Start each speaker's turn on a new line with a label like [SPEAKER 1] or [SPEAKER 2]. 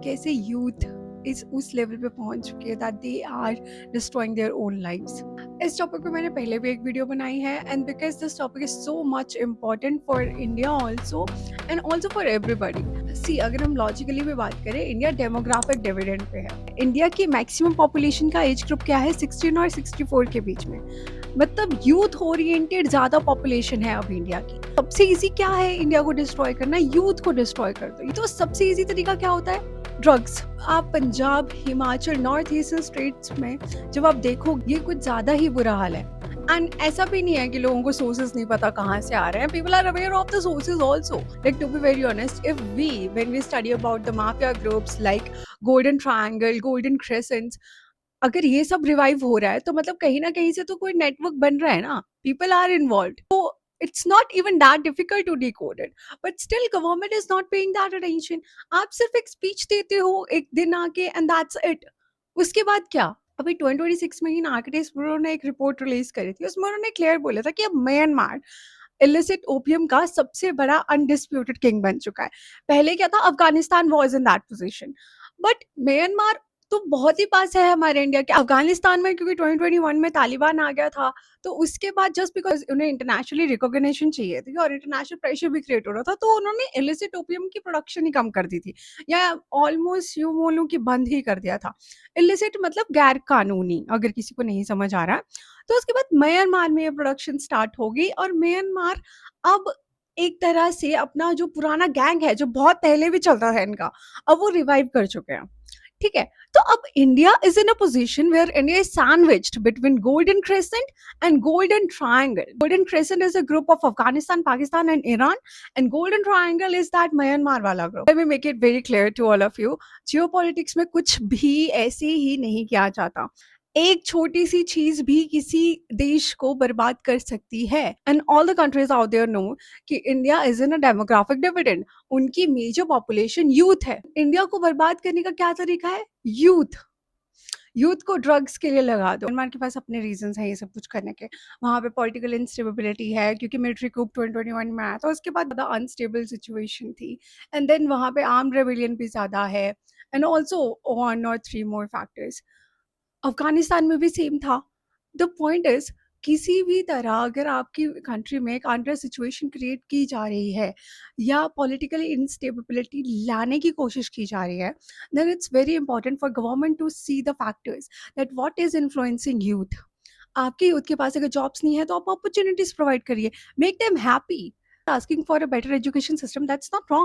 [SPEAKER 1] कैसे यूथ इस उस लेवल पे पहुंच चुके हैं that they are destroying their own lives. इस टॉपिक पे मैंने पहले भी एक वीडियो बनाई है and because this topic is so much important for India also and also for everybody. See, अगर हम लॉजिकली भी बात करें, इंडिया डेमोग्राफिक डिविडेंड पे है। इंडिया की मैक्सिमम पॉपुलेशन का एज ग्रुप क्या है? 16 और 64 के बीच में। मतलब यूथ ओरिएंटेड ज्यादा पॉपुलेशन है अब इंडिया की। सबसे इजी क्या है इंडिया को डिस्ट्रॉय करना? यूथ को डिस्ट्रॉय कर दो। तो सबसे इजी तरीका क्या होता है? ड्रग्स। आप Punjab, Himachal, north eastern states में जब आप देखो, ये कुछ ज्यादा ही बुरा हाल है। एंड ऐसा भी नहीं है कि लोगों को सोर्सेज नहीं पता कहाँ से आ रहे हैं। People are aware of the sources also. Like to be very honest, if we when we study about the mafia groups like golden triangle, golden crescents, अगर ये सब रिवाइव हो रहा है तो मतलब कहीं ना कहीं से तो कोई नेटवर्क बन रहा है ना। People are involve. तो it's not even that difficult to decode it, but still government is not paying that attention. आप सिर्फ एक स्पीच देते हो एक दिन आके एंड दैट्स इट। उसके बाद क्या? अभी 2026 में ही नार्कोटिक्स ब्यूरो ने एक रिपोर्ट रिलीज करी थी, उसमें उन्होंने क्लियर बोला था कि अब म्यांमार इलिसिट ओपियम का सबसे बड़ा अनडिस्प्यूटेड किंग बन चुका है। पहले क्या था? Afghanistan was in that position, but Myanmar तो बहुत ही पास है हमारे इंडिया के। अफगानिस्तान में क्योंकि 2021 में तालिबान आ गया था, तो उसके बाद जस्ट बिकॉज उन्हें इंटरनेशनली रिकॉग्निशन चाहिए थी और इंटरनेशनल प्रेशर भी क्रिएट हो रहा था, तो उन्होंने इलिसिट ओपियम की प्रोडक्शन ही कम कर दी थी, या ऑलमोस्ट यूं बोलूं कि बंद ही कर दिया था। इलिसिट मतलब गैर कानूनी, अगर किसी को नहीं समझ आ रहा है। तो उसके बाद म्यांमार में ये प्रोडक्शन स्टार्ट हो गई और म्यांमार अब एक तरह से अपना जो पुराना गैंग है, जो बहुत पहले भी चलता था इनका, अब वो रिवाइव कर चुके हैं। ठीक है, तो अब India is in a position where India is sandwiched between golden crescent and golden triangle. Golden crescent is a group of Afghanistan, Pakistan and Iran, and golden triangle is that Myanmar वाला group. Let me make it very clear to all of you, geopolitics में कुछ भी ऐसे ही नहीं किया जाता। एक छोटी सी चीज भी किसी देश को बर्बाद कर सकती है। And all the countries out there know कि India is in a demographic dividend. उनकी मेजर पॉपुलेशन यूथ है। इंडिया को बर्बाद करने का क्या तरीका है? यूथ। यूथ को ड्रग्स के लिए लगा दो। म्यांमार के पास अपने रीजंस हैं ये सब कुछ करने के। वहाँ पे पॉलिटिकल इंस्टेबिलिटी है क्योंकि मिलिट्री कूप 2021 में आया था, उसके बाद ज़्यादा अनस्टेबल सिचुएशन थी। एंड देन वहाँ पे आर्म रेबिलियन भी ज़्यादा है, एंड ऑल्सो 1 और 3 मोर फैक्टर्स। अफगानिस्तान में भी सेम था। द पॉइंट इज, किसी भी तरह अगर आपकी कंट्री में एक अंडर सिचुएशन क्रिएट की जा रही है या पॉलिटिकल इंस्टेबिलिटी लाने की कोशिश की जा रही है, then it's very important for government to see the factors that what is influencing youth. आपके यूथ के पास अगर जॉब्स नहीं है तो आप अपॉर्चुनिटीज प्रोवाइड करिए, make them happy. Asking for a better education system, that's not wrong.